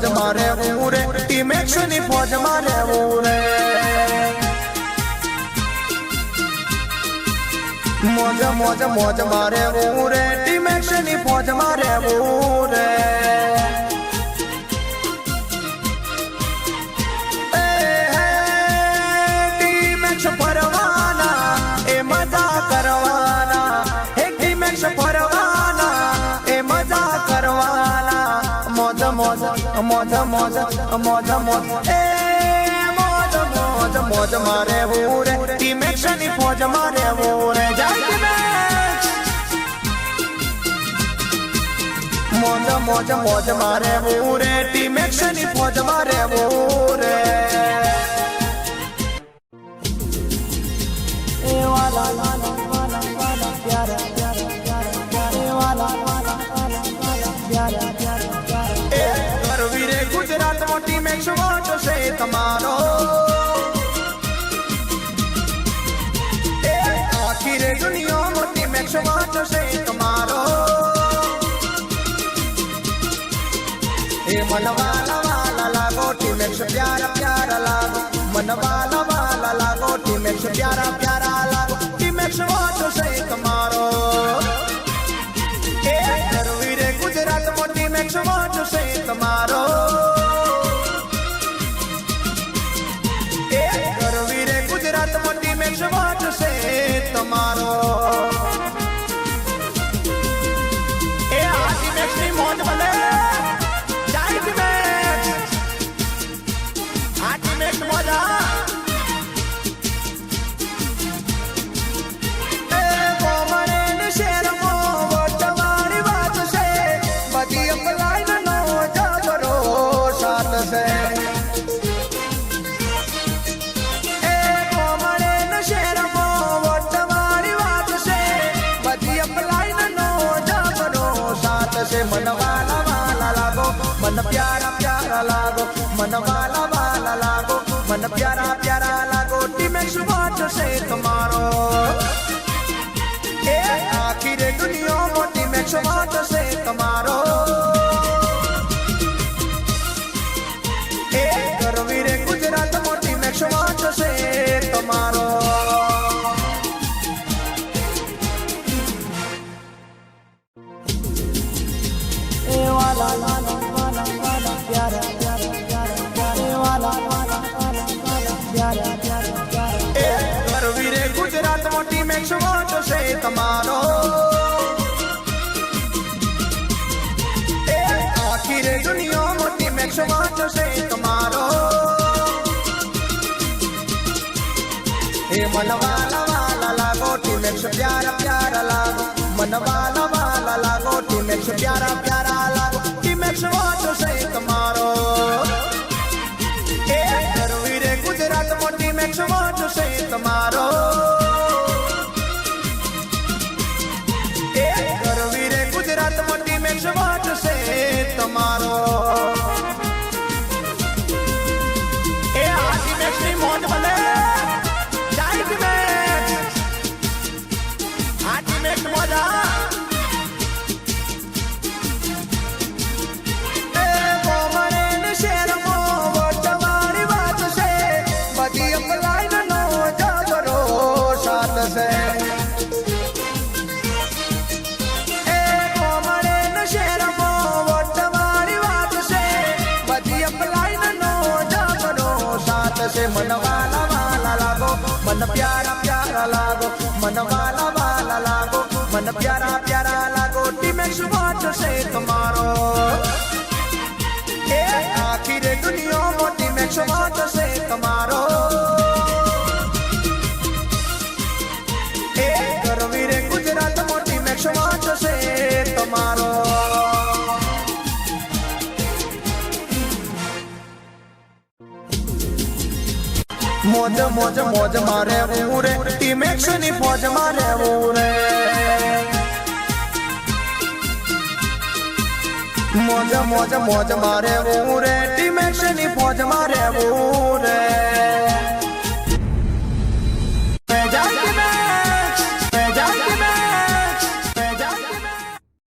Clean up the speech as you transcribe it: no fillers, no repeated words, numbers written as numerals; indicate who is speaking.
Speaker 1: મોજ મારે રે ટીમ એક્શન ની ફોજ મારે રે મોજ મોજ મોજ મારે રે ટીમ એક્શન ની ફોજ મારે રે ટીમ એક્શન ફરવાના એ મજા કરવાના હે ટીમ એક્શન ફરવાના એ મજા કરવાના મોજ મોજ મોજ મોજ મોજ મોજ એ મોજ મોજ મોજ મારે રે ટીમ એક્શન ની ફોજ મારે રે જય ટીમ મોજ મોજ મોજ મારે રે ટીમ એક્શન ની ફોજ મારે રે એ વાલા વાલા વાલા વાલા પ્યારા પ્યારા પ્યારા પ્યારા વાલા વાલા વાલા વાલા પ્યારા પ્યારા પ્યારા વીરે ગુજરાત મોટી મેચ વોટ છે તમારો આખી રે દુનિયા મોટી મેચ વોટ છે તમારો એ મન વાલા વાલા લાગો ટી મેચ પ્યારા પ્યારા લાગો મન વાલા વાલા લાગો ટી મેચ પ્યારા પ્યારા લાગો ટી મેચ વોટ છે તમારો વીરે ગુજરાત મોટી મેચ વોટ છે તમારો વીરે ગુજરાત મોટી મેચ વોટ છે તમારો એ આજી મેચ ની મોજ ભલે જાય મેચ આજી મેચ મોજા मन वाला वाला लागो मन प्यारा प्यारा लागो मन वाला वाला लागो मन प्यारा प्यारा लागो टीम एक्शन वोट से तुम्हारो ए आखिर दुनिया में टीम एक्शन वोट से तुम्हारो ए करवीरे गुजरात में टीम एक्शन वोट से तुम्हारो वाला वाला वाला वाला प्यारा प्यारा प्यारा प्यारा वाला वाला वाला वाला प्यारा प्यारा प्यारा वीरे गुजरात मोटी मैच वोट से तुम्हारो आखिर दुनिया मोटी मैच वोट से तुम्हारो ए मन वाला वाला लागो टी मैच प्यारा प्यारा लागो मन वाला वाला लागो टी मैच प्यारा प्यारा लागो वोट से तुम्हारो वीरे गुजरात मोटी मैच वोट से तुम्हारो वीरे गुजरात मोटी मैच वोट से तुम्हारो आजी मैच की मौज भले जाए मैच आजी मैच मौजा मन वाला वाला लागो मन प्यारा प्यारा लागो मन वाला वाला लागो मन प्यारा प्यारा लागो टीम एक्शन वोट से तुम्हारो आखिर दुनिया में टीम एक्शन वोट से तुम्हारो वीरे गुजरात में टीम एक्शन वोट से तुम्हारो मोज मोज मोज मारे रे टीम एक्शन ની ફોજ મારે રે મોજ મોજ મોજ મારે રે ટીમ એક્શન ની ફોજ મારે